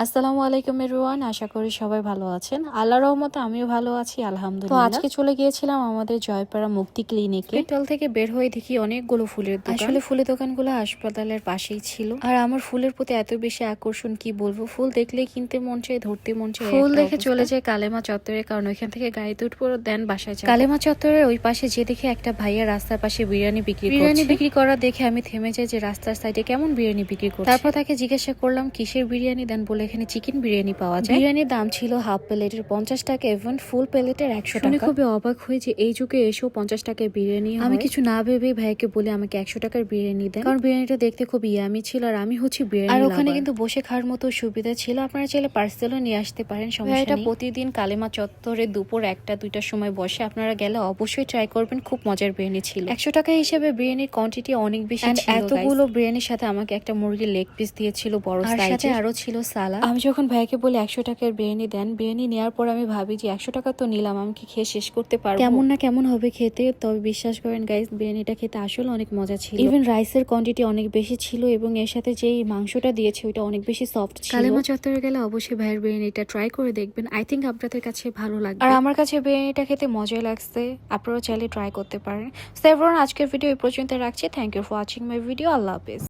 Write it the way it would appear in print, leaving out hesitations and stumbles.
আসসালামু আলাইকুম এভরিওয়ান, আশা করি সবাই ভালো আছেন। আল্লাহর রহমতে আমিও ভালো আছি আলহামদুলিল্লাহ। তো আজকে চলে গিয়েছিলাম আমাদের জয়পাড়া মুক্তি ক্লিনিকে। হসপিটাল থেকে বের হয়ে দেখি অনেকগুলো ফুলের দোকান। আসলে ফুলের দোকানগুলো হাসপাতালের পাশেই ছিল। আর আমার ফুলের প্রতি এত বেশি আকর্ষণ, কি বলবো, ফুল দেখলেই কিনতে মন চায়, ধরতে মন চায়। ফুল দেখে চলে যায় কালেমা চত্বরে, কারণ ওইখান থেকে গাড়িতে উঠবো, দেন বাসায় যাবো। কালেমা চত্বরের ওই পাশে যে দেখে একটা ভাইয়া রাস্তার পাশে বিরিয়ানি বিক্রি করা দেখে আমি থেমে যাই যে রাস্তার সাইডে কেমন বিরিয়ানি বিক্রি করছে। তারপর তাকে জিজ্ঞাসা করলাম কিসের বিরিয়ানি, দেন বলে এখানে চিকেন বিরিয়ানি পাওয়া যায়। বিরিয়ানির দাম ছিল হাফ প্লেটের 50 টাকা এবং ফুল প্লেটের 100 টাকা। খুবই অবাক হয়ে যে এই যুগে এসেও 50 টাকায় বিরিয়ানি। আমি কিছু না ভেবে ভাইকে বলে আমাকে 100 টাকার বিরিয়ানি দেন, কারণ বিরিয়ানিটা দেখতে খুব ইয়ামি ছিল আর আমি হচ্ছে বিরিয়ানি। আর ওখানে কিন্তু বসে খাওয়ার মতো সুবিধা ছিল, আপনারা চাইলে পার্সেলও নিয়ে আসতে পারেন, সমস্যা নেই। এটা প্রতিদিন কালেমা চত্বরে দুপুর 1টা-2টার সময় বসে, আপনারা গেলে অবশ্যই ট্রাই করবেন, খুব মজার বিরিয়ানি ছিল। 100 টাকা হিসেবে বিরিয়ানির কোয়ান্টিটি অনেক বেশি ছিল। এতগুলো বিরিয়ানির সাথে আমাকে একটা মুরগির লেগ পিস দিয়েছিল বড় সাইজের, সাথে আরো ছিল সালাদ। আমি যখন ভাইকে বলে 100 টাকার বিরিয়ানি দেন, বিরিয়ানি নেওয়ার পর আমি ভাবি যে 100 টাকা তো নিলাম, আমি কি খেয়ে শেষ করতে পারবো, কেমন না কেমন হবে খেতে। তবে বিশ্বাস করেন গাইস, বিরিয়ানিটা খেতে আসলে অনেক মজা ছিল। ইভেন রাইসের কোয়ান্টিটি অনেক বেশি ছিল এবং এর সাথে যেই মাংসটা দিয়েছে ওইটা অনেক বেশি সফট ছিল। কালেমা চত্বরে গেলে অবশ্যই ভাইয়ের বিরিয়ানিটা ট্রাই করে দেখবেন, আই থিঙ্ক আপনাদের কাছে ভালো লাগবে। আর আমার কাছে বিরিয়ানিটা খেতে মজাই লাগছে, আপনারাও চাইলে ট্রাই করতে পারেন। সো এভরিওয়ান, আজকের ভিডিও এই পর্যন্ত রাখছি। Thank you for watching my video. আল্লাহ হাফেজ।